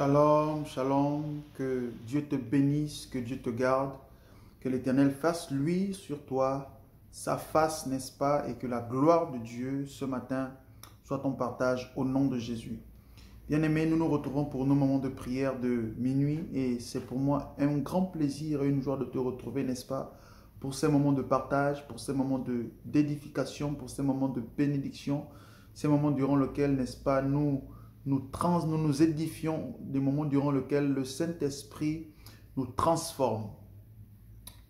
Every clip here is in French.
Shalom, shalom, que Dieu te bénisse, que Dieu te garde, que l'Éternel fasse lui sur toi sa face, n'est-ce pas, et que la gloire de Dieu ce matin soit ton partage au nom de Jésus. Bien-aimés, nous nous retrouvons pour nos moments de prière de minuit et c'est pour moi un grand plaisir et une joie de te retrouver, n'est-ce pas, pour ces moments de partage, pour ces moments d'édification, pour ces moments de bénédiction, ces moments durant lesquels, n'est-ce pas, nous édifions, des moments durant lesquels le Saint-Esprit nous transforme.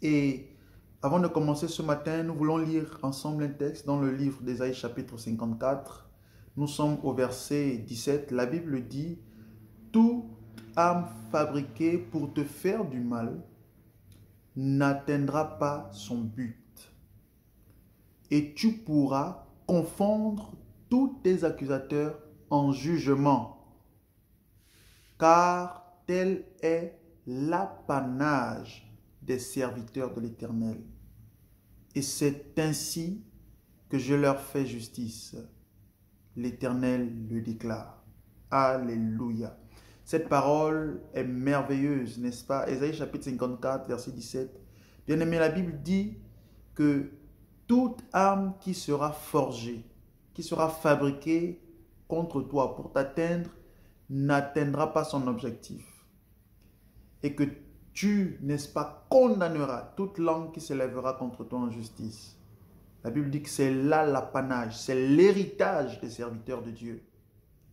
Et avant de commencer ce matin, nous voulons lire ensemble un texte dans le livre d'Ésaïe chapitre 54. Nous sommes au verset 17. La Bible dit: toute âme fabriquée pour te faire du mal n'atteindra pas son but. Et tu pourras confondre tous tes accusateurs en jugement, car tel est l'apanage des serviteurs de l'Éternel. Et c'est ainsi que je leur fais justice. L'Éternel le déclare. Alléluia. Cette parole est merveilleuse, n'est-ce pas? Ésaïe chapitre 54, verset 17. Bien-aimé, la Bible dit que toute âme qui sera forgée, qui sera fabriquée contre toi pour t'atteindre, n'atteindra pas son objectif. Et que tu, n'est-ce pas, condamneras toute langue qui s'élèvera contre toi en justice. La Bible dit que c'est là l'apanage, c'est l'héritage des serviteurs de Dieu.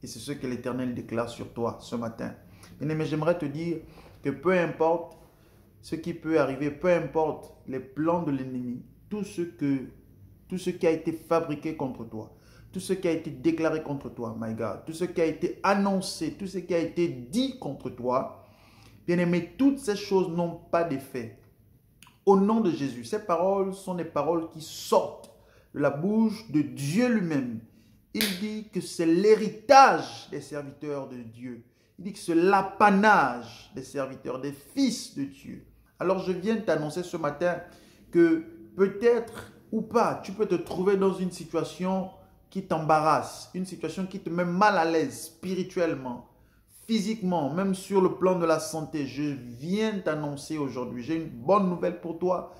Et c'est ce que l'Éternel déclare sur toi ce matin. Mais j'aimerais te dire que peu importe ce qui peut arriver, peu importe les plans de l'ennemi, tout ce qui a été fabriqué contre toi, tout ce qui a été déclaré contre toi, my God, tout ce qui a été annoncé, tout ce qui a été dit contre toi, bien-aimé, toutes ces choses n'ont pas d'effet. Au nom de Jésus, ces paroles sont des paroles qui sortent de la bouche de Dieu lui-même. Il dit que c'est l'héritage des serviteurs de Dieu. Il dit que c'est l'apanage des serviteurs, des fils de Dieu. Alors je viens t'annoncer ce matin que peut-être ou pas, tu peux te trouver dans une situation qui t'embarrasse, une situation qui te met mal à l'aise spirituellement, physiquement, même sur le plan de la santé. Je viens t'annoncer aujourd'hui, j'ai une bonne nouvelle pour toi.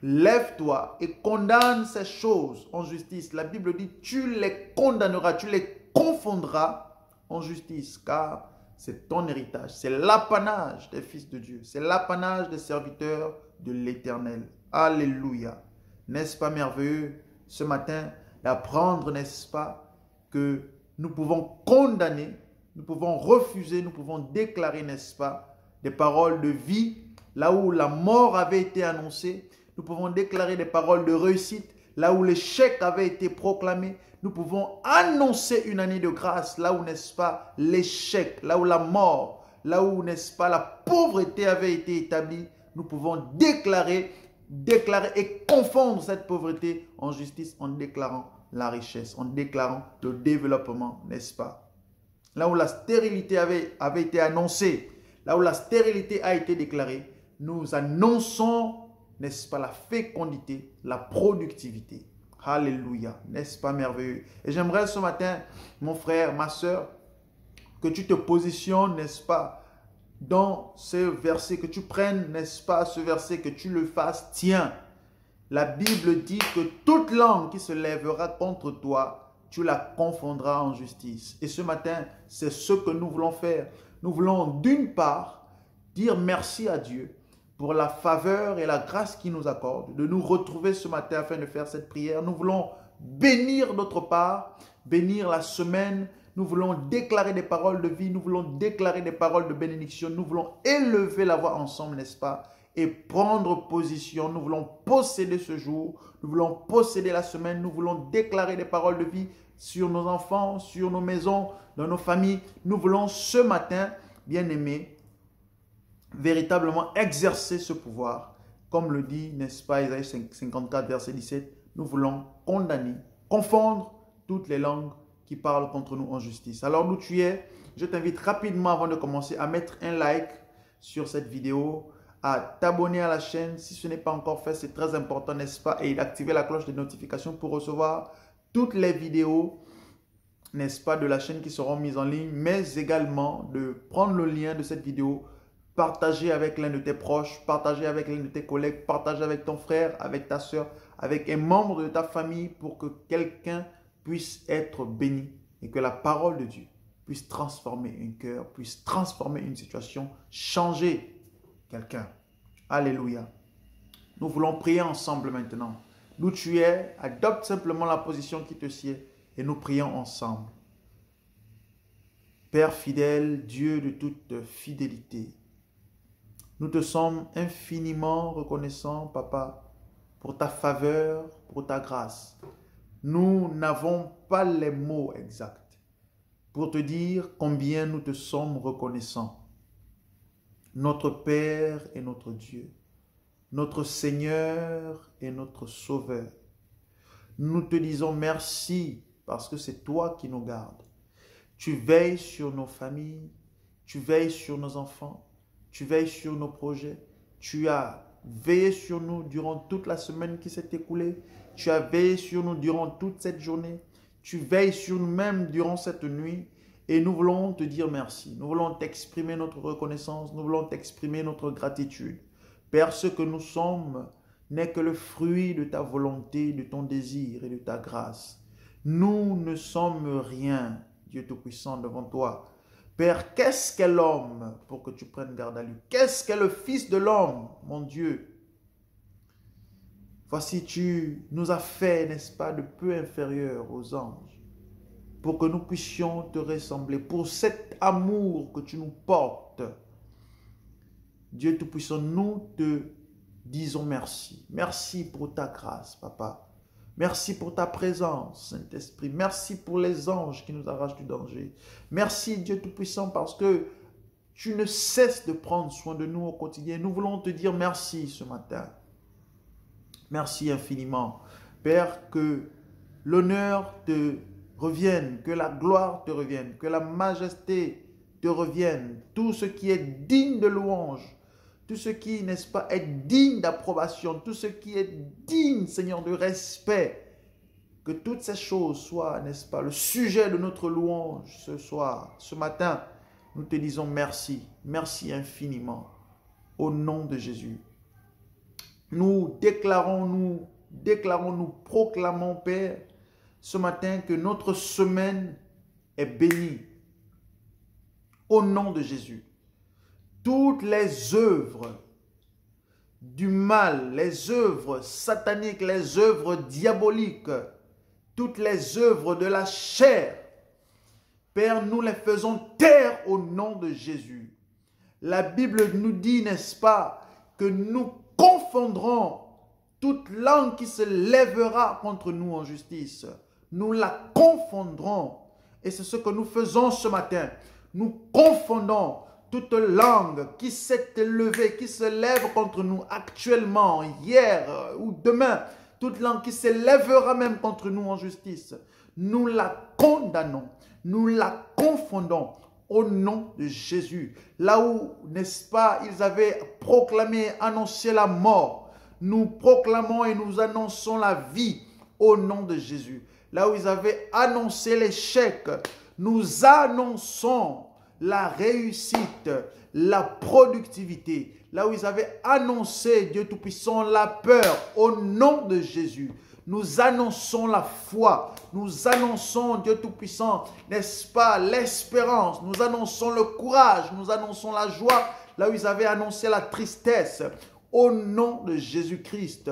Lève-toi et condamne ces choses en justice. La Bible dit, tu les condamneras, tu les confondras en justice, car c'est ton héritage, c'est l'apanage des fils de Dieu, c'est l'apanage des serviteurs de l'Éternel. Alléluia. N'est-ce pas merveilleux ce matin d'apprendre, n'est-ce pas, que nous pouvons condamner, nous pouvons refuser, nous pouvons déclarer, n'est-ce pas, des paroles de vie, là où la mort avait été annoncée. Nous pouvons déclarer des paroles de réussite, là où l'échec avait été proclamé. Nous pouvons annoncer une année de grâce, là où, n'est-ce pas, l'échec, là où la mort, là où, n'est-ce pas, la pauvreté avait été établie. Nous pouvons déclarer et confondre cette pauvreté en justice en déclarant la richesse, en déclarant le développement, n'est-ce pas? Là où la stérilité avait été annoncée, là où la stérilité a été déclarée, nous annonçons, n'est-ce pas, la fécondité, la productivité. Alléluia, n'est-ce pas merveilleux? Et j'aimerais ce matin, mon frère, ma soeur, que tu te positionnes, n'est-ce pas, dans ce verset, que tu prennes, n'est-ce pas, ce verset, que tu le fasses tien. La Bible dit que toute langue qui se lèvera contre toi, tu la confondras en justice. Et ce matin, c'est ce que nous voulons faire. Nous voulons d'une part dire merci à Dieu pour la faveur et la grâce qu'il nous accorde, de nous retrouver ce matin afin de faire cette prière. Nous voulons bénir d'autre part, bénir la semaine. Nous voulons déclarer des paroles de vie, nous voulons déclarer des paroles de bénédiction, nous voulons élever la voix ensemble, n'est-ce pas? Et prendre position, nous voulons posséder ce jour, nous voulons posséder la semaine, nous voulons déclarer des paroles de vie sur nos enfants, sur nos maisons, dans nos familles. Nous voulons ce matin, bien-aimés, véritablement exercer ce pouvoir. Comme le dit, n'est-ce pas, Ésaïe 54, verset 17, nous voulons condamner, confondre toutes les langues qui parlent contre nous en justice. Alors d'où tu es, je t'invite rapidement avant de commencer à mettre un like sur cette vidéo, à t'abonner à la chaîne si ce n'est pas encore fait, c'est très important, n'est-ce pas, et d'activer la cloche de notification pour recevoir toutes les vidéos n'est-ce pas, de la chaîne qui seront mises en ligne, mais également de prendre le lien de cette vidéo, partager avec l'un de tes proches, partager avec l'un de tes collègues, partager avec ton frère, avec ta soeur, avec un membre de ta famille pour que quelqu'un puisse être béni et que la parole de Dieu puisse transformer un cœur, puisse transformer une situation, changer quelqu'un. Alléluia. Nous voulons prier ensemble maintenant. D'où tu es, adopte simplement la position qui te sied et nous prions ensemble. Père fidèle, Dieu de toute fidélité, nous te sommes infiniment reconnaissants, Papa, pour ta faveur, pour ta grâce. Nous n'avons pas les mots exacts pour te dire combien nous te sommes reconnaissants. Notre Père et notre Dieu, notre Seigneur et notre Sauveur. Nous te disons merci parce que c'est toi qui nous gardes. Tu veilles sur nos familles, tu veilles sur nos enfants, tu veilles sur nos projets. Tu as veillé sur nous durant toute la semaine qui s'est écoulée. Tu as veillé sur nous durant toute cette journée. Tu veilles sur nous-mêmes durant cette nuit. Et nous voulons te dire merci. Nous voulons t'exprimer notre reconnaissance. Nous voulons t'exprimer notre gratitude. Père, ce que nous sommes n'est que le fruit de ta volonté, de ton désir et de ta grâce. Nous ne sommes rien, Dieu Tout-Puissant, devant toi. Père, qu'est-ce qu'est l'homme pour que tu prennes garde à lui? Qu'est-ce qu'est le Fils de l'homme, mon Dieu? Voici, tu nous as fait, n'est-ce pas, de peu inférieurs aux anges, pour que nous puissions te ressembler, pour cet amour que tu nous portes. Dieu Tout-Puissant, nous te disons merci. Merci pour ta grâce, Papa. Merci pour ta présence, Saint-Esprit. Merci pour les anges qui nous arrachent du danger. Merci, Dieu Tout-Puissant, parce que tu ne cesses de prendre soin de nous au quotidien. Nous voulons te dire merci ce matin. Merci infiniment. Père, que l'honneur te revienne, que la gloire te revienne, que la majesté te revienne. Tout ce qui est digne de louange, tout ce qui, n'est-ce pas, est digne d'approbation, tout ce qui est digne, Seigneur, de respect, que toutes ces choses soient, n'est-ce pas, le sujet de notre louange ce soir, ce matin. Nous te disons merci, merci infiniment, au nom de Jésus. Nous proclamons, Père, ce matin que notre semaine est bénie, au nom de Jésus. Toutes les œuvres du mal, les œuvres sataniques, les œuvres diaboliques, toutes les œuvres de la chair, Père, nous les faisons taire au nom de Jésus. La Bible nous dit, n'est-ce pas, que nous confondrons toute langue qui se lèvera contre nous en justice. Nous la confondrons. Et c'est ce que nous faisons ce matin. Nous confondons toute langue qui s'est élevée, qui se lève contre nous actuellement, hier ou demain, toute langue qui s'élèvera même contre nous en justice, nous la condamnons, nous la confondons au nom de Jésus. Là où, n'est-ce pas, ils avaient proclamé, annoncé la mort, nous proclamons et nous annonçons la vie au nom de Jésus. Là où ils avaient annoncé l'échec, nous annonçons la réussite, la productivité. Là où ils avaient annoncé, Dieu Tout-Puissant, la peur, au nom de Jésus, nous annonçons la foi, nous annonçons, Dieu Tout-Puissant, n'est-ce pas, l'espérance, nous annonçons le courage, nous annonçons la joie, là où ils avaient annoncé la tristesse, au nom de Jésus-Christ.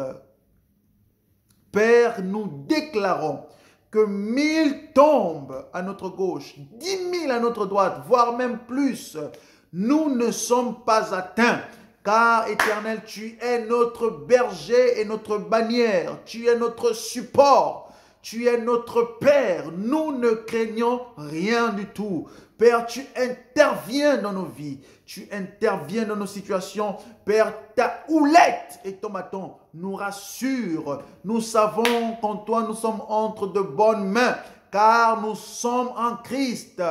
Père, nous déclarons que 1000 tombent à notre gauche, 10 000 à notre droite, voire même plus. Nous ne sommes pas atteints, car Éternel, tu es notre berger et notre bannière. Tu es notre support. Tu es notre Père. Nous ne craignons rien du tout. Père, tu interviens dans nos vies. Tu interviens dans nos situations. Père, ta houlette et ton bâton nous rassurent. Nous savons qu'en toi, nous sommes entre de bonnes mains, car nous sommes en Christ.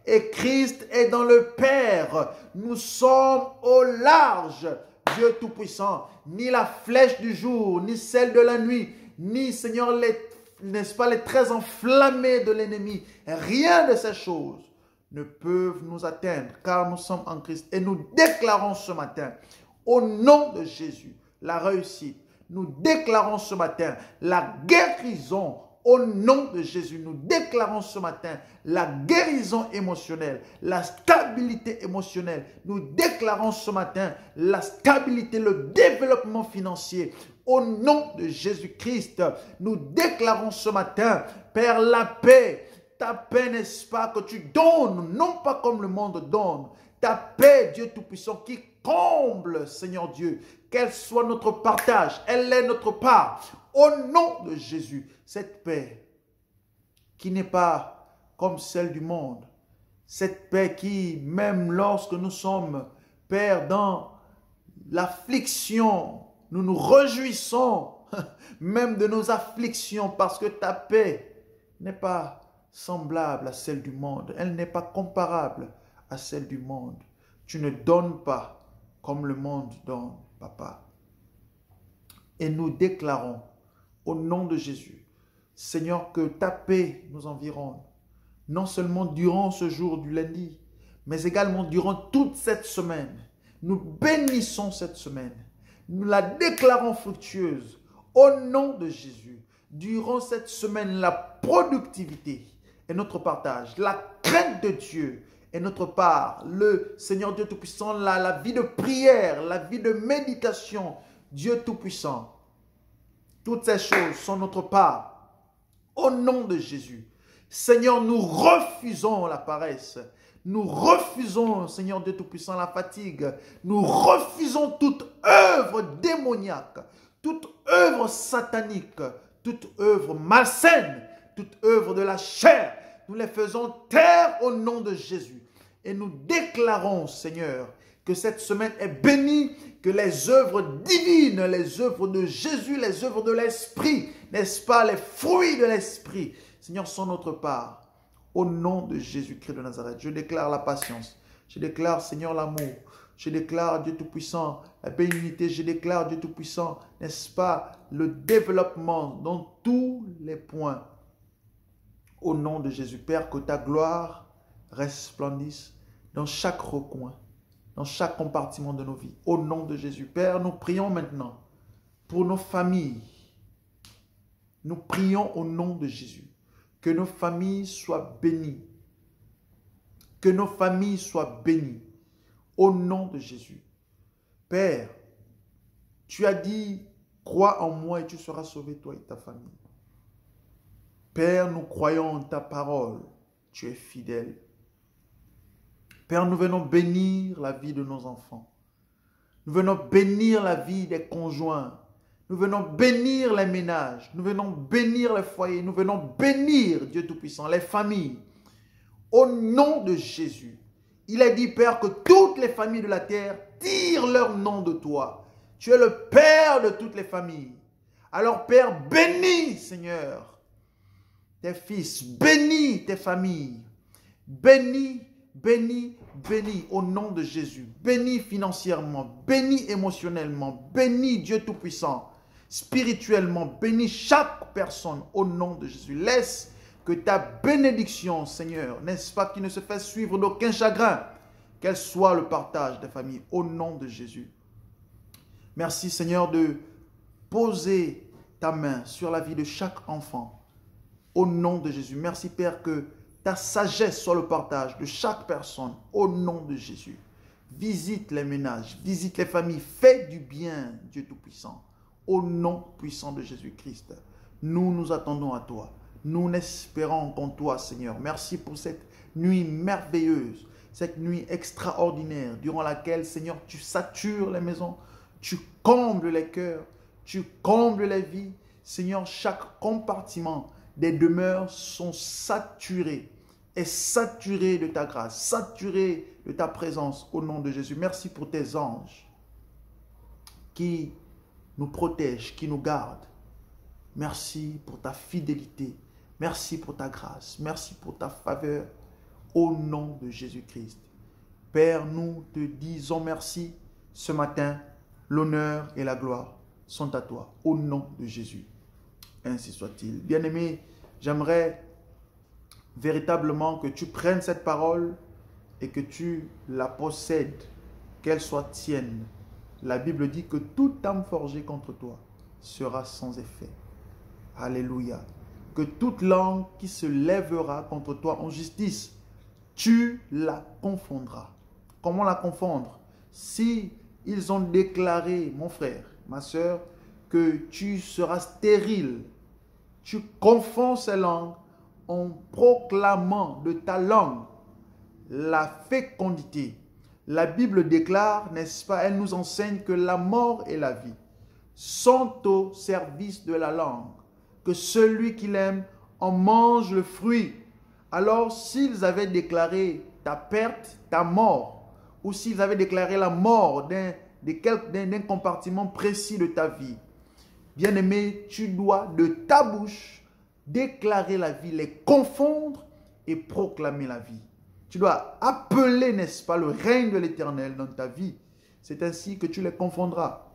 Et Christ est dans le Père. Nous sommes au large. Dieu Tout-Puissant, ni la flèche du jour, ni celle de la nuit, ni, Seigneur, les n'est-ce pas, les traits enflammés de l'ennemi. Rien de ces choses ne peuvent nous atteindre, car nous sommes en Christ. Et nous déclarons ce matin, au nom de Jésus, la réussite. Nous déclarons ce matin la guérison. Au nom de Jésus, nous déclarons ce matin la guérison émotionnelle, la stabilité émotionnelle. Nous déclarons ce matin la stabilité, le développement financier. Au nom de Jésus-Christ, nous déclarons ce matin, Père, la paix. Ta paix, n'est-ce pas, que tu donnes, non pas comme le monde donne. Ta paix, Dieu Tout-Puissant, qui comble, Seigneur Dieu, qu'elle soit notre partage, elle est notre part. Au nom de Jésus, cette paix qui n'est pas comme celle du monde, cette paix qui, même lorsque nous sommes, Père, dans l'affliction, nous nous réjouissons même de nos afflictions parce que ta paix n'est pas semblable à celle du monde. Elle n'est pas comparable à celle du monde. Tu ne donnes pas comme le monde donne, Papa. Et nous déclarons au nom de Jésus, Seigneur, que ta paix nous environne, non seulement durant ce jour du lundi, mais également durant toute cette semaine. Nous bénissons cette semaine. Nous la déclarons fructueuse au nom de Jésus. Durant cette semaine, la productivité est notre partage. La crainte de Dieu est notre part. Le Seigneur Dieu Tout-Puissant, la vie de prière, la vie de méditation, Dieu Tout-Puissant. Toutes ces choses sont notre part. Au nom de Jésus. Seigneur, nous refusons la paresse. Nous refusons, Seigneur Dieu Tout-Puissant, la fatigue. Nous refusons toute œuvre démoniaque, toute œuvre satanique, toute œuvre malsaine, toute œuvre de la chair. Nous les faisons taire au nom de Jésus. Et nous déclarons, Seigneur, que cette semaine est bénie, que les œuvres divines, les œuvres de Jésus, les œuvres de l'Esprit, n'est-ce pas, les fruits de l'Esprit, Seigneur, sont notre part. Au nom de Jésus-Christ de Nazareth, je déclare la patience. Je déclare, Seigneur, l'amour. Je déclare, Dieu Tout-Puissant, la bénignité. Je déclare, Dieu Tout-Puissant, n'est-ce pas, le développement dans tous les points. Au nom de Jésus, Père, que ta gloire resplendisse dans chaque recoin, dans chaque compartiment de nos vies. Au nom de Jésus, Père, nous prions maintenant pour nos familles. Nous prions au nom de Jésus. Que nos familles soient bénies. Que nos familles soient bénies. Au nom de Jésus. Père, tu as dit, crois en moi et tu seras sauvé, toi et ta famille. Père, nous croyons en ta parole. Tu es fidèle. Père, nous venons bénir la vie de nos enfants. Nous venons bénir la vie des conjoints. Nous venons bénir les ménages. Nous venons bénir les foyers. Nous venons bénir, Dieu Tout-Puissant, les familles. Au nom de Jésus. Il est dit, Père, que toutes les familles de la terre tirent leur nom de toi. Tu es le Père de toutes les familles. Alors, Père, bénis, Seigneur, tes fils. Bénis tes familles. Bénis, bénis, bénis au nom de Jésus. Bénis financièrement. Bénis émotionnellement. Bénis Dieu Tout-Puissant. Spirituellement, bénis chaque personne au nom de Jésus. Laisse que ta bénédiction, Seigneur, n'est-ce pas, qui ne se fait suivre d'aucun chagrin, qu'elle soit le partage des familles au nom de Jésus. Merci, Seigneur, de poser ta main sur la vie de chaque enfant au nom de Jésus. Merci, Père, que ta sagesse soit le partage de chaque personne au nom de Jésus. Visite les ménages, visite les familles, fais du bien, Dieu Tout-Puissant. Au nom puissant de Jésus-Christ, nous nous attendons à toi. Nous n'espérons qu'en toi, Seigneur. Merci pour cette nuit merveilleuse, cette nuit extraordinaire, durant laquelle, Seigneur, tu satures les maisons, tu combles les cœurs, tu combles les vies. Seigneur, chaque compartiment des demeures sont saturés et saturés de ta grâce, saturés de ta présence au nom de Jésus. Merci pour tes anges qui nous protège, qui nous garde. Merci pour ta fidélité. Merci pour ta grâce. Merci pour ta faveur. Au nom de Jésus-Christ. Père, nous te disons merci. Ce matin, l'honneur et la gloire sont à toi. Au nom de Jésus. ainsi soit-il. Bien-aimé, j'aimerais véritablement que tu prennes cette parole et que tu la possèdes, qu'elle soit tienne. La Bible dit que toute âme forgée contre toi sera sans effet. Alléluia. Que toute langue qui se lèvera contre toi en justice, tu la confondras. Comment la confondre? Si ils ont déclaré, mon frère, ma soeur, que tu seras stérile, tu confonds ces langues en proclamant de ta langue la fécondité. La Bible déclare, n'est-ce pas, elle nous enseigne que la mort et la vie sont au service de la langue, que celui qui l'aime en mange le fruit. Alors, s'ils avaient déclaré ta perte, ta mort, ou s'ils avaient déclaré la mort d'un compartiment précis de ta vie, bien-aimé, tu dois de ta bouche déclarer la vie, les confondre et proclamer la vie. Tu dois appeler, n'est-ce pas, le règne de l'Éternel dans ta vie. C'est ainsi que tu les confondras.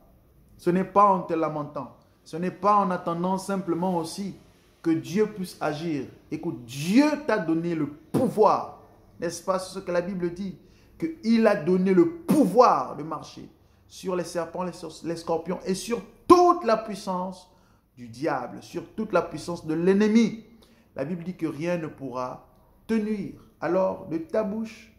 Ce n'est pas en te lamentant. Ce n'est pas en attendant simplement aussi que Dieu puisse agir. Écoute, Dieu t'a donné le pouvoir. N'est-ce pas ce que la Bible dit? Qu'il a donné le pouvoir de marcher sur les serpents, les scorpions et sur toute la puissance du diable, sur toute la puissance de l'ennemi. La Bible dit que rien ne pourra te nuire. Alors, de ta bouche,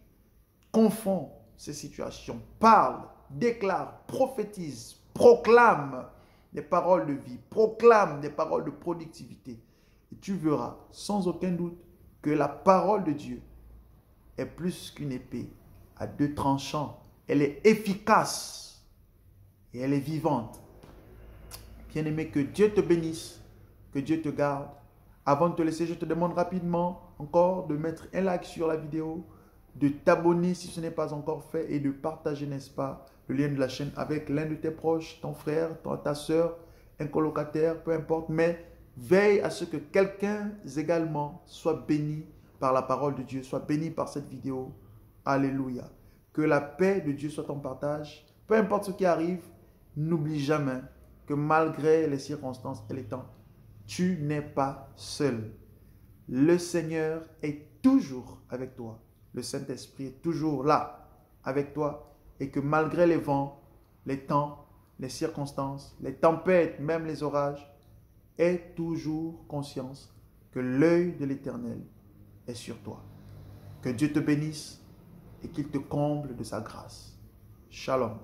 confonds ces situations. Parle, déclare, prophétise, proclame des paroles de vie, proclame des paroles de productivité. Et tu verras sans aucun doute que la parole de Dieu est plus qu'une épée à deux tranchants. Elle est efficace et elle est vivante. Bien-aimé, que Dieu te bénisse, que Dieu te garde. Avant de te laisser, je te demande rapidement encore de mettre un like sur la vidéo, de t'abonner si ce n'est pas encore fait et de partager, n'est-ce pas, le lien de la chaîne avec l'un de tes proches, ton frère, ta soeur, un colocataire, peu importe. Mais veille à ce que quelqu'un également soit béni par la parole de Dieu, soit béni par cette vidéo. Alléluia. Que la paix de Dieu soit ton partage. Peu importe ce qui arrive, n'oublie jamais que malgré les circonstances et les temps, tu n'es pas seul. Le Seigneur est toujours avec toi. Le Saint-Esprit est toujours là avec toi. Et que malgré les vents, les temps, les circonstances, les tempêtes, même les orages, aie toujours conscience que l'œil de l'Éternel est sur toi. Que Dieu te bénisse et qu'il te comble de sa grâce. Shalom.